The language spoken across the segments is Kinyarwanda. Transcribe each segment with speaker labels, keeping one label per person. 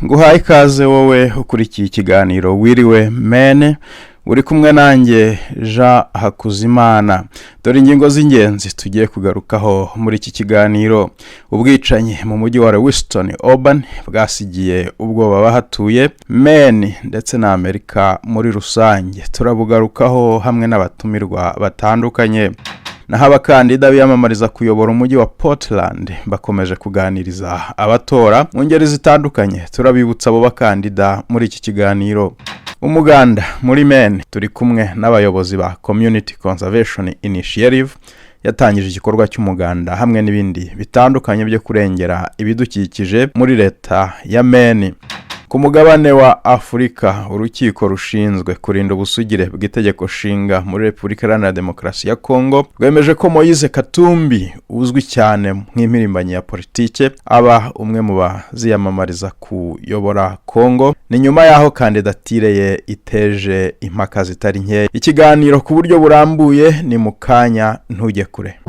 Speaker 1: nguhaye ikaze wowe ukurikiye ikiganiro Wiriwe Maine uri kumwe nanjye Jean Hakuzimana. Dore ingingo z'ingenzi tugiye kugarukaho muri iki kiganiro. Ubwicanyi mu mujyi wa Lewiston bwasigiye ubwoba abatuye Maine ndetse na Amerika muri rusange. Turabugarukaho hamwe n'abatumirwa batandukanye. Naho abakandida biyamamariza kuyobora umujyi wa Portland bakomeje kuganiriza abatora mu ngeri zitandukanye. Turabibutsa abo bakandida muri iki kiganiro. Umuganda muri Maine turi kumwe n'abayobozi ba Community Conservation Initiative yatangije igikorwa cy'umuganda hamwe n'ibindi bitandukanye byo kurengera ibidukikije muri leta ya Maine. Ku mugabane wa Afurika, urukiko rushinzwe kurinda ubusugire bw'itegeko nshinga muri Afurika-Moise Demokarasi ya Kongo rwemeje ko Moise Katumbi uzwi cyane nk'impirimbanyi ya politike aba umwe mu baziyamamariza kuyobora Kongo. Ni nyuma yaho kandidatire ye iteje impaka zitari nke. Ikiganiro ku buryo burambuye ni mu kanya, ntujye kure.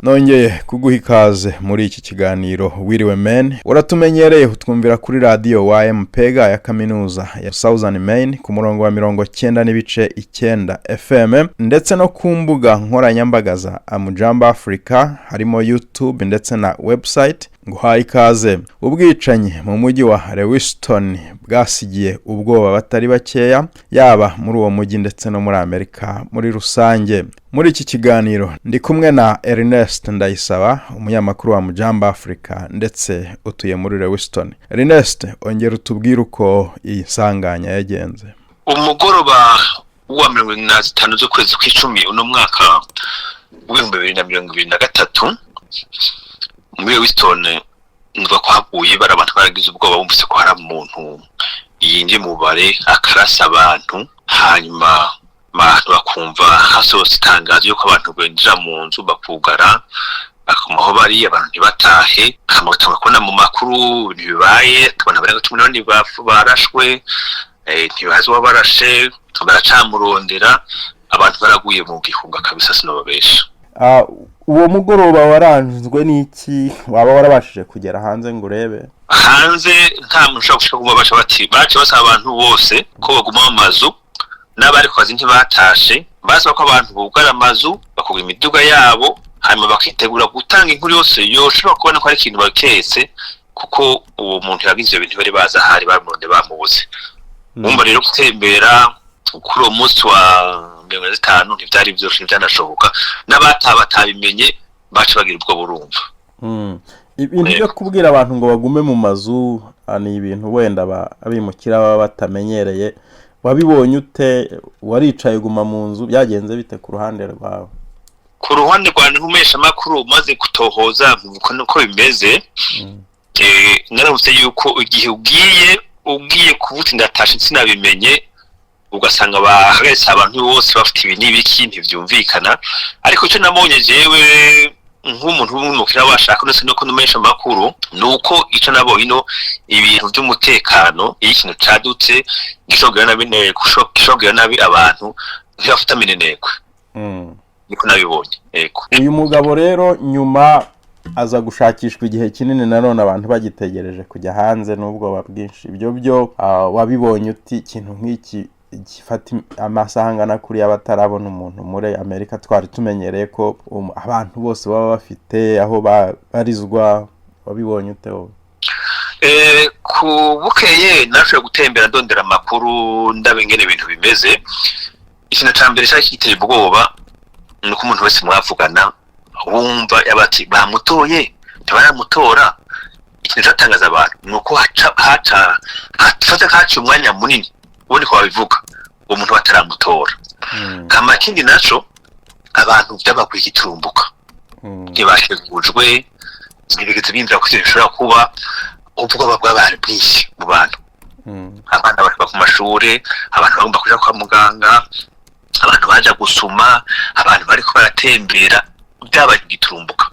Speaker 1: Nongeye kuguha ikaze muri iki kiganiro Wiriwe Maine. Uratumenyereye utwumvira kuri radio YMPega ya kaminuza ya Southern Maine ku murongo wa 90.9 FM ndetse no ku mbuga nkoranyambaga za Amujamba Africa, harimo YouTube ndetse na website. Nguhaye ikaze. Ubwicanyi mu mujyi wa Lewiston bwasigiye ubwoba batari bakeya, yaba muri uwo mujyi ndetse no muri Amerika muri rusange. Muri iki kiganiro ndi kumwe na Ernest Ndayisaba, umunyamakuru wa Mujamba Africa ndetse utuye muri Lewiston. Ernest, ongera utubwire uko iyi nsanganya yagenze.
Speaker 2: Umugoroba wa 15 z'ukwezi kw'icumi uno mwaka wa 2023 muri Lewiston nvuga ko haguye abantu baragize ubwoba bumvise ko hari umuntu yinjiye mu bare akarasa abantu, hanyuma abantu bakumva hasohotse itangazo yuko abantu binjira mu nzu bakugara bakamuho bari abantu ntibatahe. Kamutanga kubona mu makuru bibaye tubona bari 18 barashwe, ntibazi wabarashe baracamurondera, abantu baraguye mu gihunga kabisa sinobabesha.
Speaker 1: Uwo mugoroba waranzwe n'iki? Waba warabashije kugera hanze ngo urebe?
Speaker 2: Hanze nta muntu ushaka gushika kuba baca basaba abantu bose ko baguma mu mazu, n'abari kwazi ntibatashe, basaba ko abantu bugara amazu bakuga imiduga yabo, hanyuma bakitegura gutanga inkuru yose yoshobora kubona ko ari ikintu baketse, kuko uwo muntu yagize ibintu bari baza hari bamuronde bamubuze. Umva rero gutembera kuri uwo munsi wa 15 ntivyari byose byanashoboka, n'abatabimenye baca bagira ubwo burumva.
Speaker 1: Ibintu byo kubwira abantu ngo bagume mu mazu ni ibintu wenda abimukira baba batamenyereye. Wabibonye ute? Waricaye guma mu nzu? Byagenze bite ku ruhande rwawe?
Speaker 2: Ku ruhande rwanjye nkumesha makuru maze gutohoza uko bimeze, naramutse yuko igihe ugiye kubuti ndatashe sinabimenye, ugasanga bahagaritse abantu bose bafite ibintu n'ibiki ntivyumvikana. Ariko cyo nabonye jewe nk'umuntu w'umukira washaka no ko numesha makuru nuko ico nabonye ino ibintu by'umutekano ikintu cadutse gishogera nabi gishogera nabi abantu ntibafata minenekwe. Niko nabibonye. Ego
Speaker 1: uyu mugabo rero nyuma aza gushakishwa igihe kinini, nanone abantu bagitegereje kujya hanze n'ubwoba bwinshi. Ibyo byo wabibonye uti ikintu nk'iki gifata amasaha angana kuri abatarabona umuntu muri Amerika? Twari tumenyereye ko abantu bose baba bafite aho barizwa. Wabibonye ute wowe?
Speaker 2: Ku bukeye nashoboye gutembera ndondera amakuru ndabengene ibintu bimeze. Ikintu cyambere cyakiteye ubwoba nuko umuntu wese mwavugana wumva yabati bamutoye ntibaramutora. Ikintu cyatangaza abantu nuko hafata kacu umwanya munini ubundi ko babivuga umuntu bataramutora. Kama kindi naco abantu byabakwiye giturumbuka, ntibashegujwe, ntibigeze bimvira ko bishobora kuba ubwoba bw'abantu bwinshi mu bantu. Abana bari ku mashuri, abantu bagomba kuja kwa muganga, abantu baje gusuma, abantu bari ko baratembera, byabaye giturumbuka.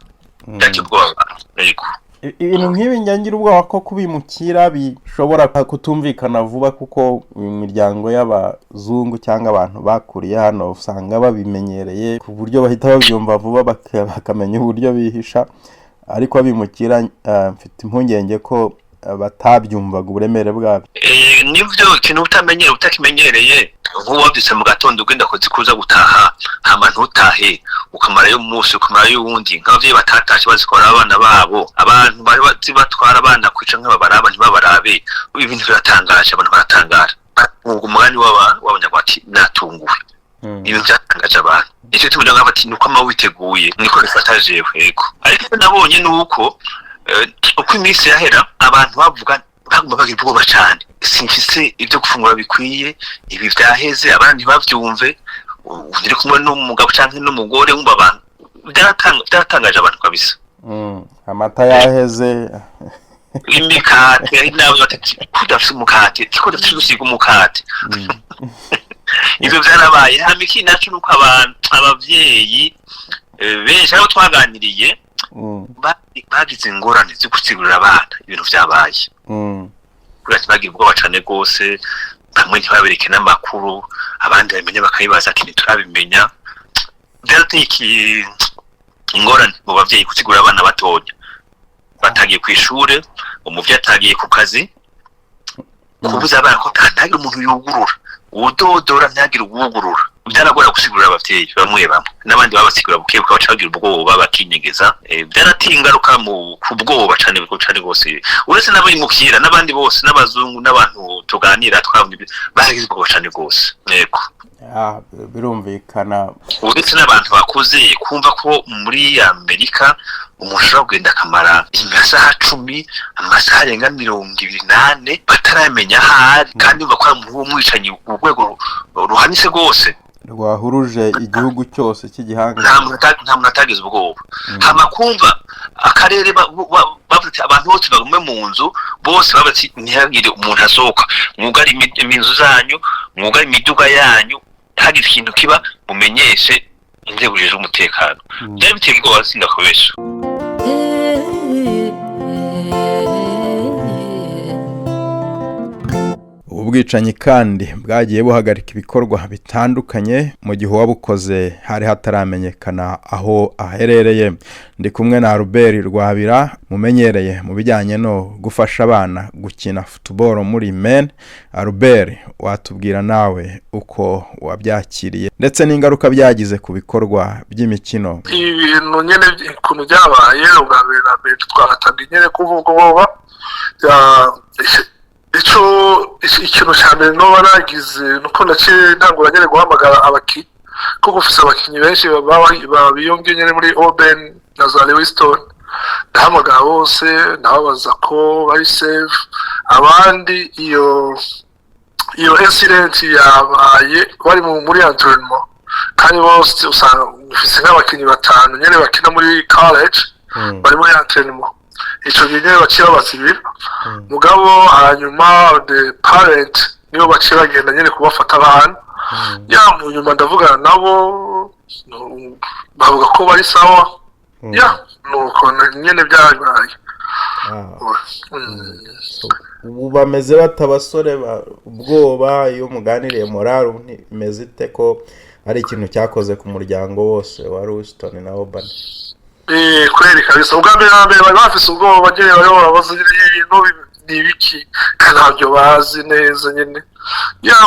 Speaker 2: Ndakibwoba. Yego.
Speaker 1: ibintu nk'ibi ngira ubwoba ko kubimukira bishobora kutumvikana vuba kuko imiryango y'abazungu cyangwa abantu bakuriye hano usanga babimenyereye ku buryo bahita babyumva vuba bakamenya uburyo bihisha ariko abimukira mfite impungenge ko batabyumvaga uburemere bwabyo.
Speaker 2: Nibyo ikintu utakimenyereye nk'uwabyutse mu gatondo ugenda kuza gutaha ahantu utahe ukamarayo umunsi ukamarayo uwundi nk'abavyeyi batatashye bazikora abana babo abantu bari batwara abana kwica nk'ababaraba ntibabarabe ibintu biratangaje abantu baratangara umugani w'abanyarwanda natunguwe ibintu byatangaje abantu nicyo tumenya nk'abati nuko amawiteguye niko bifata jewe yego ariko nabonye nuko uko iminsi yahera abantu bavuga bagomba bagira ubwoba cyane simfise ibyo gufungura bikwiye ibi byaheze abandi bavyumve uri kumwe n'umugabo cyangwa n'umugore wumva abantu byatangaje abantu kabisa.
Speaker 1: Amata yaheze
Speaker 2: imikate nawe batati kudafise umukate kiko dafise gusiga umukate ibyo byarabaye hamiki nacu nuko abantu abavyeyi benshi abo twaganiriye bagize ingorane zo gusigurira abana ibintu byabaye kurati bagira ubwoba cyane rwose bamwe ntibabereke n'amakuru abandi bamenya bakayibaza ati ntiturabimenya byateye ingorane mu bavyeyi gusigurira abana batonya batagiye ku ishure umuvyeyi atagiye ku kazi kubuza abana ko ntagira umuntu yugurura udodora ntagira uwugurura byaragora gusigurira abavyeyi bamwe n'abandi babasigura bukebuka bacagira ubwoba bakinyegeza byarateye ingaruka mu kubwoba cyane rwose uretse n'abimukira n'abandi bose n'abazungu n'abantu tuganira twabona bagize ubwoba cyane rwose yego
Speaker 1: birumvikana
Speaker 2: uretse n'abantu bakuze kumva ko muri Amerika umuntu ashobora kugenda akamara amasaha 10 amasaha arenga 28 bataramenya ahari kandi bakora mu w'umwicanyi urwego ruhanise rwose
Speaker 1: rwahuruje igihugu cyose cy'igihanga
Speaker 2: nta muntu atagize ubwoba hama kumva akarere bavuze abantu bose bagume mu nzu bose babati ntihagire umuntu asohoka mwugari iminzu zanyu mwugari imiduga yanyu hagira ikintu kiba mumenyeshe inzego z'umutekano byari biteye ubwoba sindakubesha.
Speaker 1: Ubwicanyi kandi bwagiye buhagarika ibikorwa bitandukanye mu gihe wabukoze hari hataramenyekana aho aherereye. Ndi kumwe na Albert Rwabira mumenyereye mu bijyanye no gufasha abana gukina football muri Maine. Albert, watubwira nawe uko wabyakiriye ndetse n'ingaruka byagize ku bikorwa by'imikino.
Speaker 3: Ibintu nyene kuntu byabaye ubwabere na mbere twaratangiye nyene kuvuga ubwoba ikintu cya mbere no baragize nuko naciye ntangura nyene guhamagara abakinyi kuko ufise abakinyi benshi babiyongeye nyene muri Oben na za Lewiston ndahamagara bose ndababaza ko bari safe abandi iyo incident yabaye bari muri entraînement kandi bose usanga ufise nk'abakinyi batanu nyene bakina muri college bari muri entraînement ico gihe baciye babasibira mugabo hanyuma the parent niyo baciye bagenda nyene kubafata abana mu nyuma ndavugana nabo bavuga ko bari sawa nuko nyene byabaye.
Speaker 1: Ubu bameze batabasore ubwoba iyo muganiriye morale imeze ite ko ari ikintu cyakoze ku muryango wose wa Lewiston na Ubwicanyi?
Speaker 3: Kweli kabisa ubwambere bari bafise ubwoba bagere bari babaza ibintu nibiki ntabyo bazi neza nyene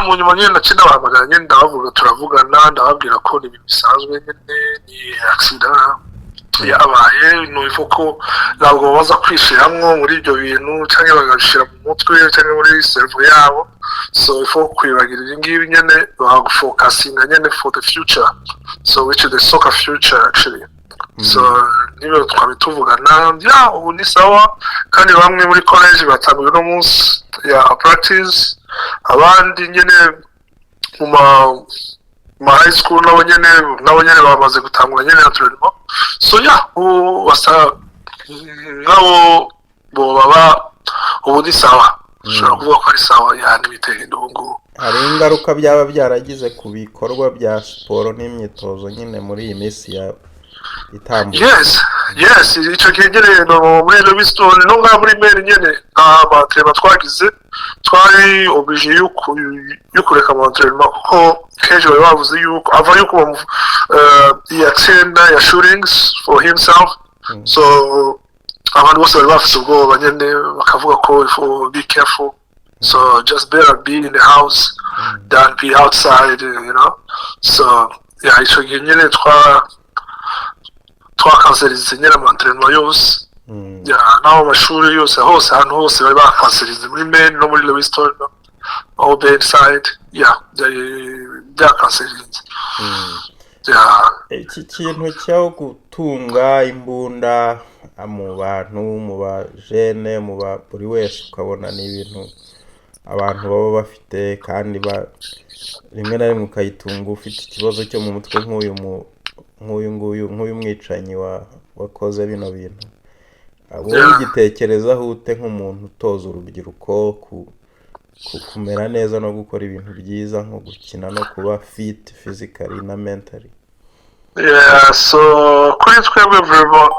Speaker 3: mu nyuma nyene nacinda bahamagara nyene ndabavuga turavugana ndababwira ko ni bisanzwe nyene ni accident yabaye nuko ntabwo baza kwishiramwo muri ibyo bintu cyangwa bagashira mu mutwe cyangwa muri servo yabo so ifo kwibagirira ingibi nyene bagufocusinga nyene for the future so which is the soccer future actually. So niba twabituvugana ubu ni sawa kandi bamwe muri college batanguye no munsi ya practice abandi nyene mu high school nabo nyene bamaze gutangura nyene entraînement so basa ngabo bo baba ubu ni sawa ushobora kuvuga ko ari sawa n'ibiteye indungu.
Speaker 1: Hari ingaruka byaba byaragize ku bikorwa bya siporo n'imyitozo nyine muri iyi minsi ya
Speaker 3: yes icyo kigereye no muri Lewiston no muri Maine nyene abatrema twagize twari oblige yuko reka abatrema kuko kenshi bari bavuze yuko ava yuko yatsenda ya shootings for himself so abantu bose bari bafite ubwoba nyene bakavuga ko for be careful so just better be in the house than be outside, you know. So yeah, icyo gihe nyene twakanserize nyene mu entraînement yose naho amashuri yose hose ahantu hose bari bakanserize muri Maine no muri Lewiston all the side byakanserize
Speaker 1: iki kintu cyo gutunga imbunda mu bantu mu bajene mu buri wese ukabona ni ibintu abantu baba bafite kandi rimwe na rimwe ukayitunga ufite ikibazo cyo mu mutwe nk'uyu mwicanyi wakoze bino bintu wowe ugitekerezaho ute nk'umuntu utoza urubyiruko kumera neza no gukora ibintu byiza nko gukina no kuba fit physically na mentally?
Speaker 3: So kuri twebwe vraiment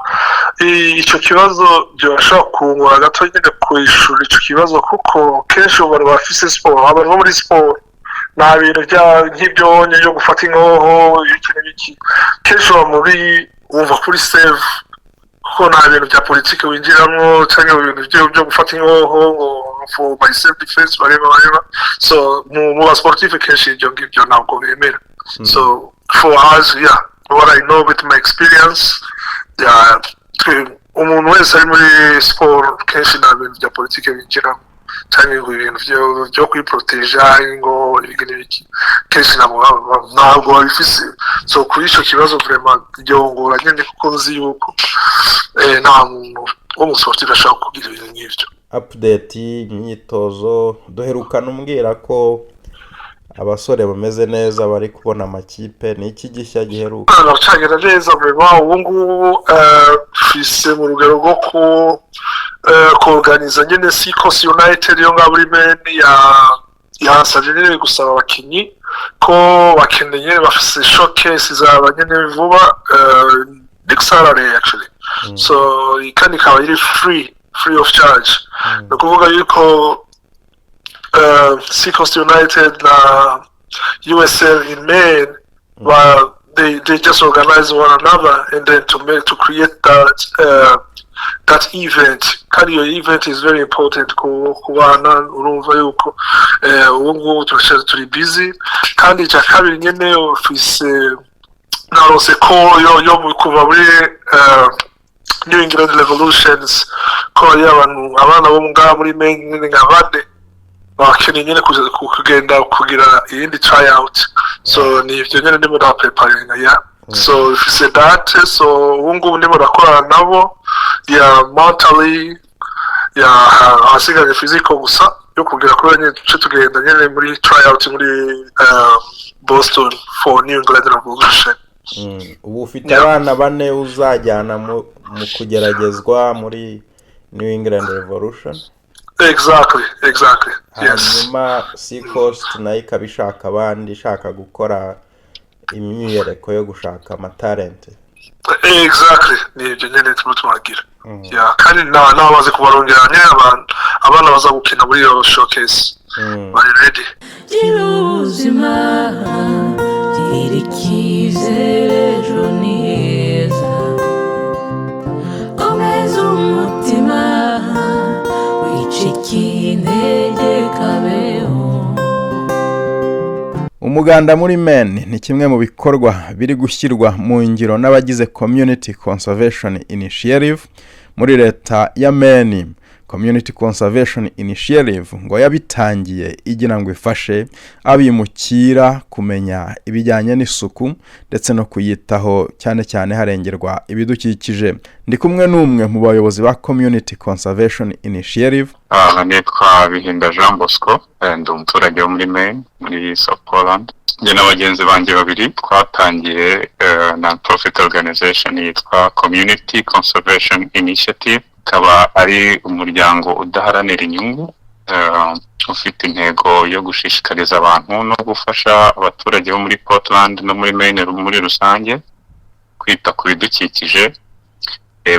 Speaker 3: icyo kibazo byabasha kungura gato nyine kwishura icyo kibazo kuko kenshi abantu bafise sport abantu bo muri sport nta bintu nk'ibyo byo gufata inkoho iki kenshi muri wumva kuri save kuko nta bintu bya politiki winjiramo cyangwa ibintu byo gufata inkoho for by self defense bareba so mu ba sportif kenshi ibyo ngibyo ntabwo bemera so for us what I know with my experience umuntu wese ari muri sport kenshi nta bintu bya politiki winjiramo cyangwa ibintu byo kwiproteja ngo ibiki kenshi ntabwo babifise so kuri icyo kibazo vraiment byongora nyine kuko nzi yuko nta muntu wo mu sportif ashaka kugira ibintu nk'ibyo.
Speaker 1: Update imyitozo duherukana umbwira ko abasore bameze neza bari kubona amakipe ni iki gishya giheruka?
Speaker 3: Baracagera neza vraiment ubu ngubu fise mu rugero rwo kuganiriza nyine Seacoast United yo ngaburi Maine yasabye gusaba abakinyi ko bakeneye bafise showcase zaba nyine vuba next Saturday actually so kandi ikaba iri free of charge no kuvuga yuko Seacoast United na USL in Maine they just organize one another and then to create that event. Kandi iyo event is very important ku bana urumva yuko ubu ngubu turi busy kandi icya kabiri nyine office narose ko yo kuva muri New England Revolutions ko abana bo ngaha muri Maine nka bane bakeneye nyine kugenda kugira iyindi tryout so ni ibyo nyine ndimo na preparing so ifise date so ubu ngubu ndimo ndakorana nabo mentally hasigaye physical gusa yo kugira kuri nyine tugenda nyine muri tryout muri Boston for New England Revolution.
Speaker 1: Ubu ufite abana bane uzajyana mu kugeragezwa muri New England Revolution?
Speaker 3: Exactly yes.
Speaker 1: Hanyuma Seacoast nayo ikabishaka abandi ishaka gukora imyiyereko yo gushaka amatalent.
Speaker 3: Exactly nibyo nyine tumutumagira kandi n'abaze kubarongera nyine abana baza gukina muri iyo showcase bari ready.
Speaker 4: Jiruzima dirikize joniza komeza umutima wicikintege kabeho.
Speaker 1: Umuganda muri Maine ni kimwe mu bikorwa biri gushyirwa mu ngiro n'abagize Community Conservation Initiative muri leta ya Maine. Community Conservation Initiative ngo yabitangiye igira ngo ifashe abimukira kumenya ibijyanye n'isuku ndetse no kuyitaho cyane cyane harengerwa ibidukikije. Ndi kumwe n'umwe mu bayobozi ba Community Conservation Initiative.
Speaker 5: Nitwa Bihinda Jean Bosco ndi umuturage wo muri Maine muri South Poland. Njye n'abagenzi banjye babiri twatangiye non-profit organization yitwa Community Conservation Initiative. Akaba ari umuryango udaharanira inyungu ufite intego yo gushishikariza abantu no gufasha abaturage bo muri Portland no muri Maine muri rusange kwita ku bidukikije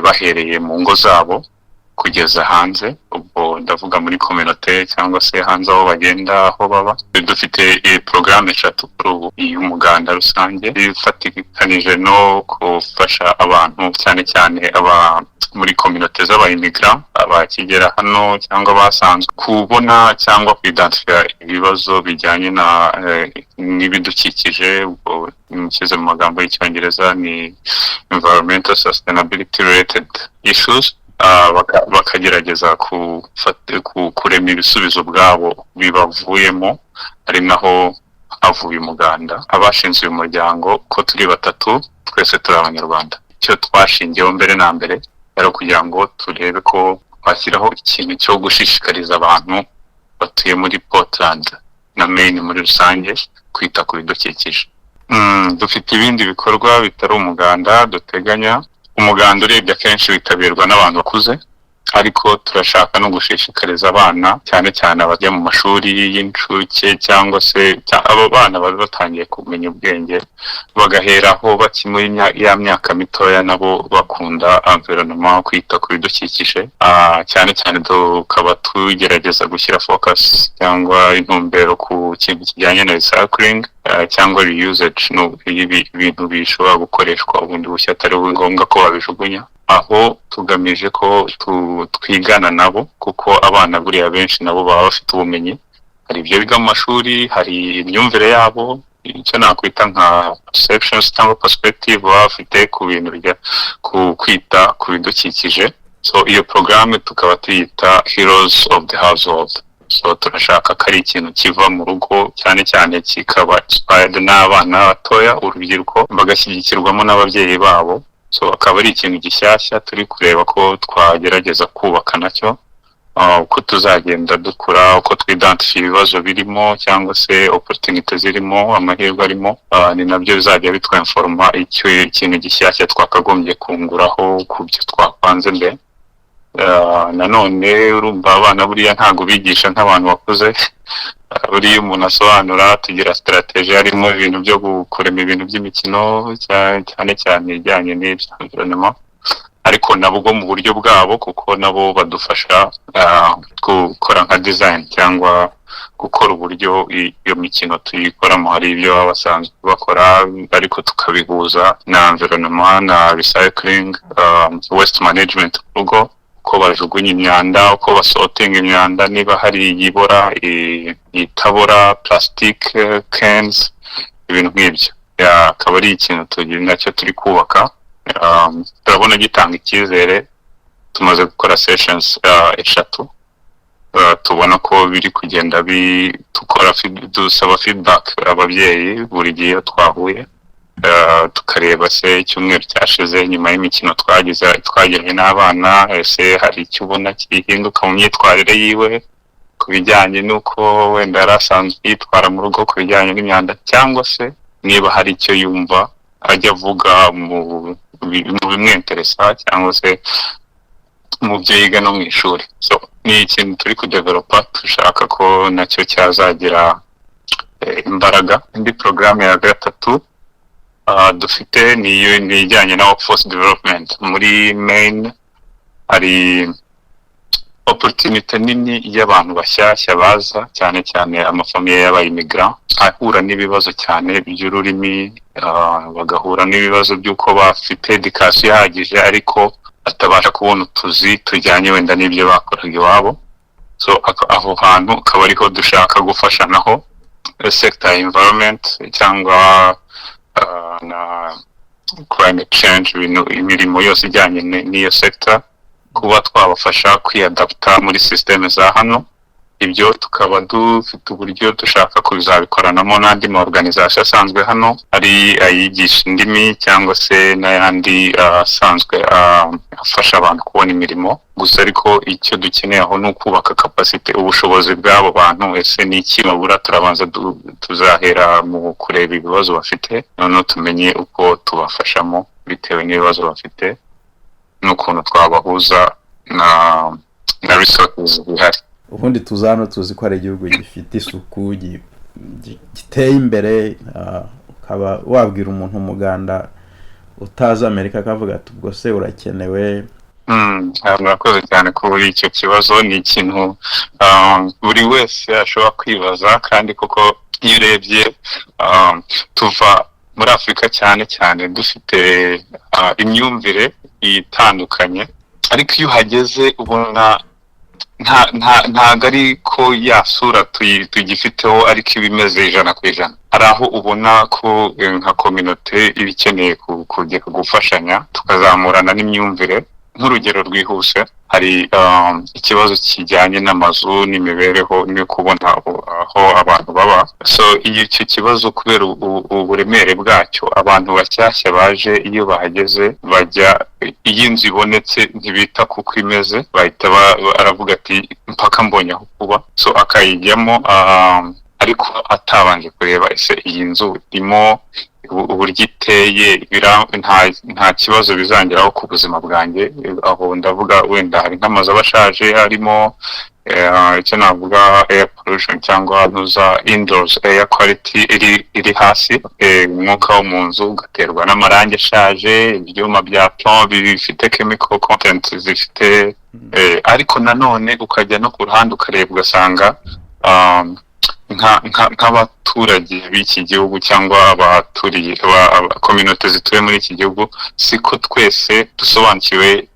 Speaker 5: bahereye mu ngo zabo kugeza hanze, ubwo ndavuga muri community cyangwa se hanze aho bagenda aho baba. Dufite porogaramu 3 kuri ubu, Umuganda rusange ifatikanije no gufasha abantu cyane cyane aba muri community z'abayimigrant abakigera hano cyangwa basanzwe kubona cyangwa kwidentify ibibazo bijyanye na n'ibidukikije. Ubwo mukize mu magambo y'icyongereza ni environmental sustainability related issues. Bakagerageza kurema ibisubizo bwabo bibavuyemo, ari naho havuye Umuganda. Abashinze uyu muryango ko turi 3 twese turi Abanyarwanda. Icyo twashingiyeho mbere na mbere ari kugira ngo turebe ko bashyiraho ikintu cyo gushishikariza abantu batuye muri Portland na Maine muri rusange kwita ku bidukikije. Dufite ibindi bikorwa bitari Umuganda duteganya. Umuganda urebye akenshi witabirwa n'abantu bakuze, ariko turashaka no gushishikariza abana cyane cyane abajya mu mashuri y'incuke cyangwa se abo bana bari batangiye kumenya ubwenge, bagaheraho bakimuri ya myaka mitoya nabo bakunda environment, kwita ku bidukikije. Cyane cyane tukaba tugerageza gushyira focus cyangwa intumbero ku kintu kijyanye na recycling cyangwa reusage, no ibintu bishobora gukoreshwa ubundi bushya atari ngombwa ko babijugunya. Aho tugamije ko twigana nabo, kuko abana buriya benshi nabo baba bafite ubumenyi, hari ibyo biga mu mashuri, hari imyumvire yabo, icyo nakwita nka perceptions cyangwa perspective baba bafite ku bintu bijya kwita ku bidukikije. So iyo programme tukaba tuyita Heroes of the Household. So turashaka ko ari ikintu kiva mu rugo cyane cyane kikaba inspired n'abana batoya, urubyiruko, bagashyigikirwamo n'ababyeyi babo. So akaba ari ikintu gishyashya turi kureba ko twagerageza kubaka nacyo, uko tuzagenda dukura, uko twidentify ibibazo birimo cyangwa se opportunity zirimo, amahirwe arimo, ni nabyo bizajya bitwinforma icyo ikintu gishyashya twakagombye kunguraho ku byo twapanze mbere. Nanone urumva abana buriya ntago bigisha nk'abantu bakuze. Buriya umuntu asobanura, tugira strategy harimo ibintu byo gukurema ibintu by'imikino cyane cyane ijyanye n'ibyo, ariko nabwo mu buryo bwabo, kuko nabo badufasha gukora nka design cyangwa gukora uburyo iyo mikino tuyikoramo. Hari ibyo baba basanzwe bakora ariko tukabihuza na environment na recycling, waste management rugo, uko bajugunya imyanda, uko basortinga imyanda, niba hari ibora itabora, plastic cans, ibintu nk'ibyo. Akaba ari ikintu tugira nacyo turi kubaka. Turabona gitanga icyizere. Tumaze gukora sessions 3, tubona ko biri kugenda dusaba feedback ababyeyi buri gihe twahuye, tukareba se icyumweru cyashize nyuma y'imikino twagiranye n'abana, ese hari icyo ubona kihinduka mu myitwarire yiwe ku bijyanye n'uko wenda yari asanzwe yitwara mu rugo ku bijyanye n'imyanda, cyangwa se niba hari icyo yumva ajya avuga mu bimwinteresa cyangwa se mu byo yiga no mu ishuri. So ni ikintu turi kudevelopa, dushaka ko nacyo cyazagira imbaraga. Indi programme ya 3 dufite ni ijyanye na workforce development. Muri Maine hari opportunity nini y'abantu bashyashya baza, cyane cyane amafamiye y'abayimigrant, ahura n'ibibazo cyane by'ururimi, bagahura n'ibibazo by'uko bafite education ihagije ariko atabasha kubona utuzi tujyanye wenda n'ibyo bakoraga iwabo. So aho hantu akaba ariho dushaka gufasha naho sector environment cyangwa na climate change, imirimo yose ijyanye n'iyo sector, kuba twabafasha kwiadapta muri system za hano. Ibyo tukaba dufite uburyo dushaka kuzabikoranamo n'andi ma organization asanzwe hano, ari ayigisha indimi cyangwa se n'ayandi asanzwe afasha abantu kubona imirimo. Gusa ariko icyo dukeneye aho ni ukubaka capacity, ubushobozi bw'abo bantu. Ese ni iki babura? Turabanza tuzahera mu kureba ibibazo bafite, noneho tumenye uko tubafashamo bitewe n'ibibazo bafite n'ukuntu twabahuza na resources bihari.
Speaker 1: Ubundi tuzano tuzi ko ari igihugu gifite isuku, giteye imbere. Ukaba wabwira umuntu Umuganda utazi Amerika akavuga ati ubwo se urakenewe?
Speaker 5: Murakoze cyane kuri icyo kibazo. Ni ikintu buri wese ashobora kwibaza, kandi kuko iyo urebye tuva muri Afurika cyane dufite imyumvire itandukanye, ariko iyo uhageze ubona ntago ari ko yasura tugifiteho, ariko ibimeze 100%. Hari aho ubona ko nka community iba ikeneye kujya gufashanya tukazamurana n'imyumvire. Nk'urugero rwihuse, hari ikibazo kijyanye n'amazu n'imibereho no kubona aho abantu baba. So icyo kibazo kubera uburemere bwacyo, abantu bashyashya baje iyo bahageze bajya, iyo inzu ibonetse ntibita kuko imeze, bahita aravuga ati mpaka mbonye aho kuba. So akayijyamo ariko atabanje kureba ese iyi nzu irimo uburyo iteye, nta kibazo bizangiraho ku buzima bwanjye. Aho ndavuga wenda hari nk'amazu abashaje, harimo icyo navuga air pollution cyangwa nuza indoors air quality iri hasi, umwuka wo mu nzu ugaterwa n'amarangi ashaje, ibyuma bya plomb bifite chemical content zifite, ariko nanone ukajya no ku ruhande ukareba ugasanga nk'abaturage b'iki gihugu cyangwa abaturiye community zituye muri iki gihugu, siko twese dusobanukiwe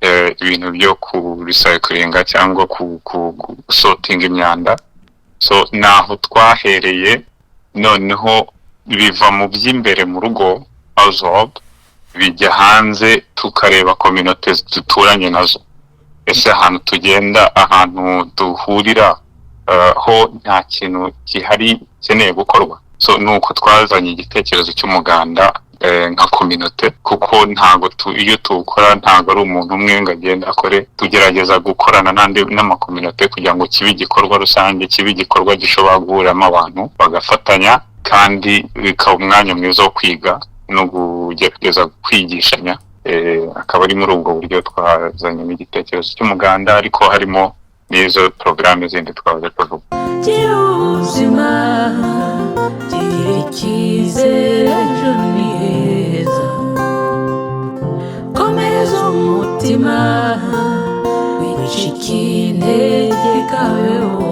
Speaker 5: ibintu byo ku recycling cyangwa ku sorting imyanda. So naho twahereye, noneho biva mu by'imbere mu rugo household bijya hanze, tukareba community duturanye nazo. Ese ahantu tugenda, ahantu duhurira, ho nta kintu gihari keneye gukorwa. So nuko twazanye igitekerezo cy'umuganda nka community, kuko ntago iyo tukora ntago ari umuntu umwe ngo agenda akore. Tugerageza gukorana n'ama community kugira ngo kibe igikorwa rusange, kibe igikorwa gishobora guhuriramo abantu bagafatanya, kandi bikaba umwanya mwiza wo kwiga no kugerageza kwigishanya. Akaba ari muri ubwo buryo twazanye n'igitekerezo cy'umuganda, ariko harimo n'izo porogaramu zindi twavuze tuvuga.
Speaker 4: Gira ubuzima, gira icyizere, ejo ni heza. Komeza umutima, wicika intege, kabeho.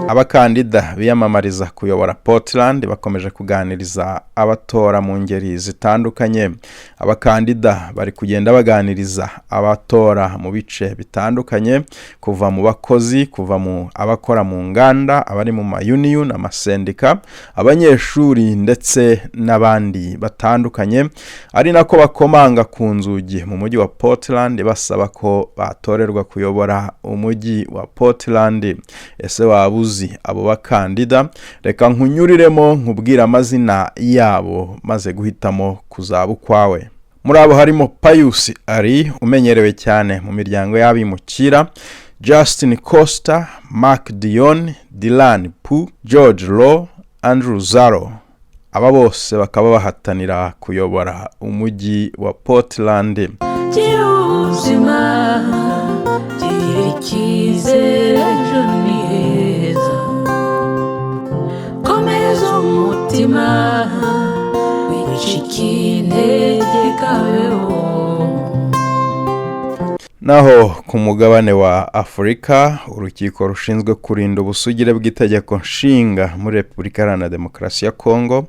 Speaker 1: Abakandida biyamamariza kuyobora Portland bakomeje kuganiriza abatora mu ngeri zitandukanye. Abakandida bari kugenda baganiriza abatora mu bice bitandukanye, kuva mu bakozi, kuva mu abakora mu nganda, abari mu ma union, amasendika, abanyeshuri ndetse n'abandi batandukanye. Ari nako bakomanga ku nzugi mu mujyi wa Portland basaba ko batorerwa kuyobora umujyi wa Portland. Ese wabuze abo bakandida? Reka nkunyuriremo nkubwira amazina yabo maze guhitamo kuzaba ukwawe. Muri abo harimo Pius Ari, umenyerewe cyane mu miryango y'abimukira, Justin Costa, Mark Dion, Dylan Pu, George Law, Andrew Zaro. Aba bose bakaba bahatanira kuyobora umujyi wa Portland.
Speaker 4: Gira ubuzima, gira icyizere, ejo ni heza. Komeza umutima, wicika intege, kabeho.
Speaker 1: Naho ku mugabane wa Afurika, urukiko rushinzwe kurinda ubusugire bw'itegeko nshinga muri Repubulika Iharanira Demokarasi ya Kongo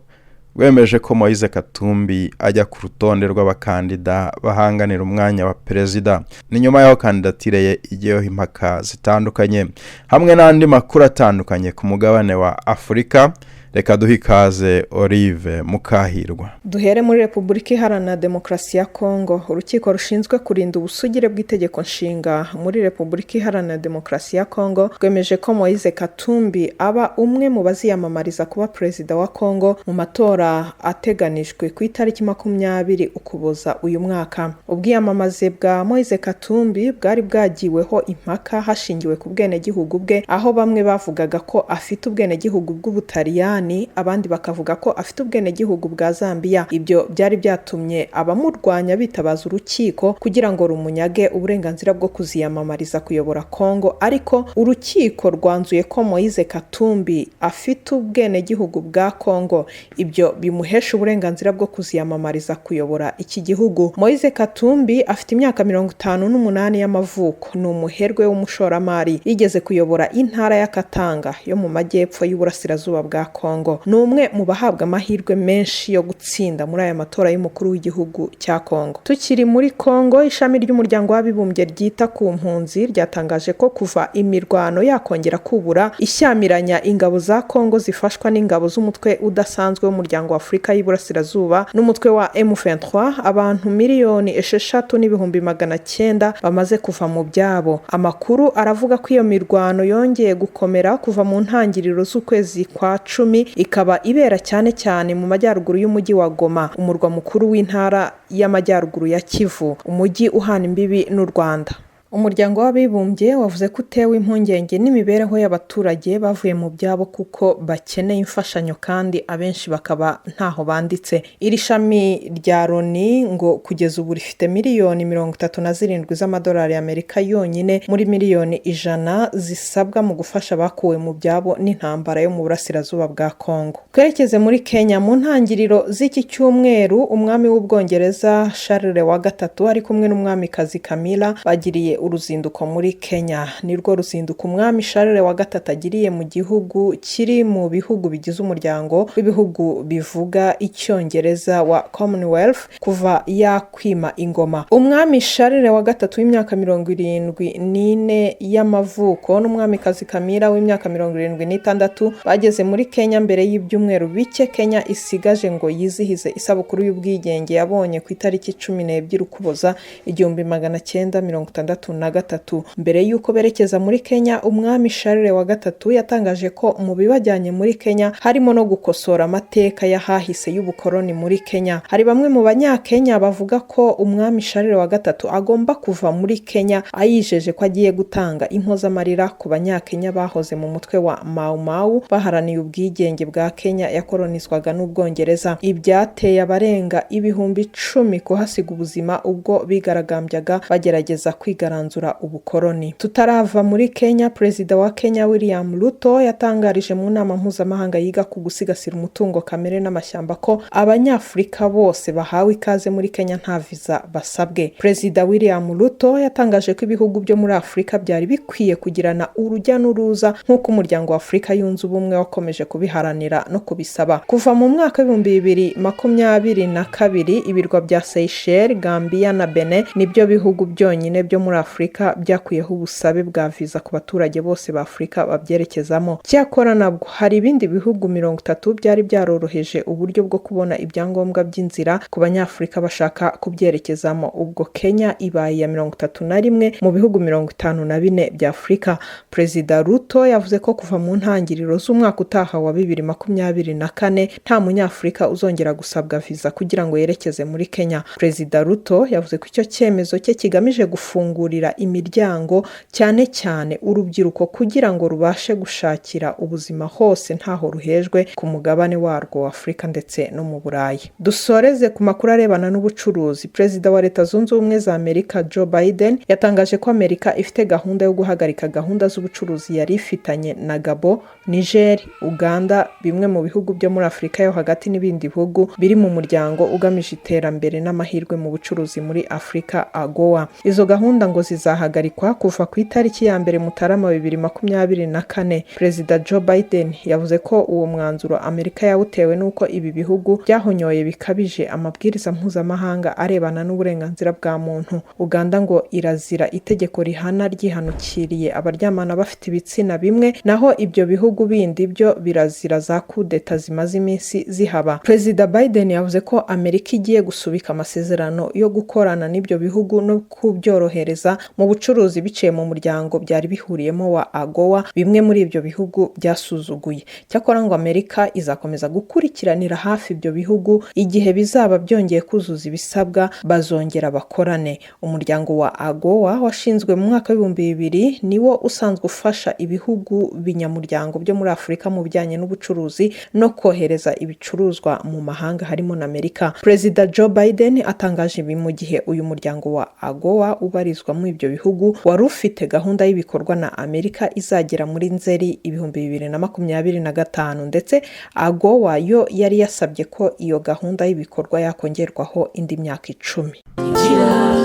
Speaker 1: rwemeje ko Moise Katumbi ajya ku rutonde rw'abakandida bahanganira umwanya wa perezida. Ni nyuma y'aho kandidatire ye igiyeho impaka zitandukanye. Hamwe n'andi makuru atandukanye ku mugabane wa Afurika, reka duhe ikaze Olive Mukahirwa.
Speaker 6: Duhere muri Repubulika Iharanira Demokarasi ya Kongo. Urukiko rushinzwe kurinda ubusugire bw'itegeko nshinga muri Repubulika Iharanira Demokarasi ya Kongo rwemeje ko Moise Katumbi aba umwe mu baziyamamariza kuba perezida wa Kongo mu matora ateganijwe ku itariki 20 Ukuboza uyu mwaka. Ubwiyamamaze bwa Moise Katumbi bwari bwagiweho impaka hashingiwe ku bwenegihugu bwe, aho bamwe bavugaga ko afite ubwenegihugu bw'Ubutaliyani Sudani, abandi bakavuga ko afite ubwenegihugu bwa Zambia. Ibyo byari byatumye abamurwanya bitabaza urukiko kugira ngo rumunyage uburenganzira bwo kuziyamamariza kuyobora Kongo, ariko urukiko rwanzuye ko Moise Katumbi afite ubwenegihugu bwa Kongo. Ibyo bimuhesha uburenganzira bwo kuziyamamariza kuyobora iki gihugu. Moise Katumbi afite imyaka 58 y'amavuko, ni umuherwe w'umushoramari, yigeze kuyobora intara ya Katanga yo mu majyepfo y'uburasirazuba bwa Kongo. Ni umwe mu bahabwa amahirwe menshi yo gutsinda muri aya matora y'umukuru w'igihugu cya Kongo. Tukiri muri Kongo, ishami ry'umuryango w'abibumbye ryita ku mpunzi ryatangaje ko kuva imirwano yakongera kubura ishyamiranya ingabo za Kongo zifashwa n'ingabo z'umutwe udasanzwe w'umuryango wa Afurika y'Iburasirazuba n'umutwe wa M23, abantu 6,900,000 bamaze kuva mu byabo. Amakuru aravuga ko iyo mirwano yongeye gukomera kuva mu ntangiriro z'ukwezi kwa 10, ikaba ibera cyane cyane mu majyaruguru y'umujyi wa Goma, umurwa mukuru w'intara y'amajyaruguru ya Kivu, umujyi uhana imbibi n'u Rwanda. Umuryango w'abibumbye wavuze ko utewe impungenge n'imibereho y'abaturage bavuye mu byabo kuko bakeneye imfashanyo kandi abenshi bakaba ntaho banditse. Iri shami rya Loni ngo kugeza ubu rifite miliyoni 37 z'amadolari y'Amerika yonyine muri miliyoni 100 zisabwa mu gufasha abakuwe mu byabo n'intambara yo mu burasirazuba bwa Kongo. Twerekeze muri Kenya. Mu ntangiriro z'iki cyumweru, umwami w'Ubwongereza Charles wa gatatu ari kumwe n'umwamikazi Camilla bagiriye uruzinduko muri Kenya. Nirwo ruzinduko umwami Charles wa gatatu agiriye mu gihugu kiri mu bihugu bigize umuryango w'ibihugu bivuga icyongereza wa Commonwealth kuva yakwima ingoma. Umwami Charles wa gatatu w'imyaka 74 y'amavuko n'umwamikazi Camilla w'imyaka 76 bageze muri Kenya mbere y'ibyumweru bike Kenya isigaje ngo yizihize isabukuru y'ubwigenge yabonye ku itariki 12 Ukuboza 1963. Mbere y'uko berekeza muri Kenya, umwami Charles wa gatatu yatangaje ko mu bibajyanye muri Kenya harimo no gukosora amateka y'ahahise y'ubukoroni muri Kenya. Hari bamwe mu banyakenya bavuga ko umwami Charles wa gatatu agomba kuva muri Kenya ayijeje ko agiye gutanga impozamarira ku banyakenya bahoze mu mutwe wa Mau Mau baharaniye ubwigenge bwa Kenya yakolonizwaga n'Ubwongereza. Ibyateye abarenga ibihumbi 10 kuhasiga ubuzima ubwo bigaragambyaga bagerageza kwigaranzura ubukoroni. Tutarava muri Kenya, Perezida wa Kenya William Ruto yatangarije mu nama mpuzamahanga yiga ku gusigasira umutungo kamere n'amashyamba ko abanyafurika bose bahawe ikaze muri Kenya nta visa basabwe. Perezida William Ruto yatangaje ko ibihugu byo muri Afurika byari bikwiye kugirana urujya n'uruza nk'uko umuryango wa Afurika yunze ubumwe wakomeje kubiharanira no kubisaba. Kuva mu mwaka wa 2022, ibirwa bya Seychelles, Gambia na Benin nibyo bihugu byonyine byo muri Afurika byakuyeho ubusabe bwa visa ku baturage bose ba Afurika babyerekezamo. Cyakora nabwo hari ibindi bihugu 30 byari byaroroheje uburyo bwo kubona ibyangombwa by'inzira ku banyafurika bashaka kubyerekezamo. Ubwo Kenya ibaye ya 31 mu bihugu 54 bya Afurika. Perezida Ruto yavuze ko kuva mu ntangiriro z'umwaka utaha wa 2024 nta munyafurika uzongera gusabwa visa kugira ngo yerekeze muri Kenya. Perezida Ruto yavuze ko icyo cyemezo cye kigamije gufungurira imiryango cyane cyane urubyiruko kugira ngo rubashe gushakira ubuzima hose ntaho ruhejwe ku mugabane warwo wa Afurika ndetse no mu Burayi. Dusoreze ku makuru arebana n'ubucuruzi. Perezida wa Leta Zunze Ubumwe za Amerika Joe Biden yatangaje ko Amerika ifite gahunda yo guhagarika gahunda z'ubucuruzi yari ifitanye na Gabon, Niger, Uganda, bimwe mu bihugu byo muri Afurika yo hagati n'ibindi bihugu biri mu muryango ugamije iterambere n'amahirwe mu bucuruzi muri Afurika AGOA. Izo gahunda ngo zizahagarikwa kuva ku itariki ya 1 Mutarama 2024. Perezida Joe Biden yavuze ko uwo mwanzuro Amerika yawutewe nuko ibi bihugu byahonyoye bikabije amabwiriza mpuzamahanga arebana n'uburenganzira bwa muntu. Uganda ngo irazira itegeko rihana ryihanukiriye abaryamana bafite ibitsina bimwe, naho ibyo bihugu bindi byo birazira za kudeta zimaze iminsi zihaba. Perezida Biden yavuze ko Amerika igiye gusubika amasezerano yo gukorana n'ibyo bihugu no kubyorohereza kwiyamamaza mu bucuruzi biciye mu muryango byari bihuriyemo wa AGOA bimwe muri ibyo bihugu byasuzuguye. Cyakora ngo Amerika izakomeza gukurikiranira hafi ibyo bihugu, igihe bizaba byongeye kuzuza ibisabwa bazongera bakorane. Umuryango wa AGOA washinzwe mu mwaka wa 2000 niwo usanzwe ufasha ibihugu binyamuryango byo muri Afurika mu bijyanye n'ubucuruzi no kohereza ibicuruzwa mu mahanga harimo na Amerika. Perezida Joe Biden atangaje ibi mu gihe uyu muryango wa AGOA ubarizwa mu ibyo bihugu wari ufite gahunda y'ibikorwa na Amerika izagera muri Nzeri 2025, ndetse AGOA yo yari yasabye ko iyo gahunda y'ibikorwa yakongerwaho indi myaka 10.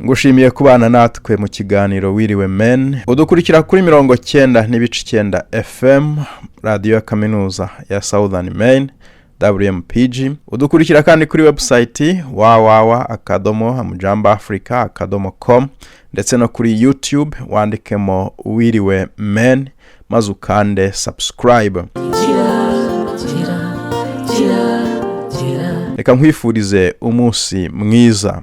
Speaker 1: Ngushimiye kubana natwe mu kiganiro Wiriwe Maine. Udukurikira kuri 90.9 FM radio ya kaminuza ya Southern Maine WMPG. Udukurikira kandi kuri website www.amujambaafrica.com ndetse no kuri YouTube wandikemo Wiriwe Maine maze ukande subscribe. Reka nkwifurize umunsi mwiza.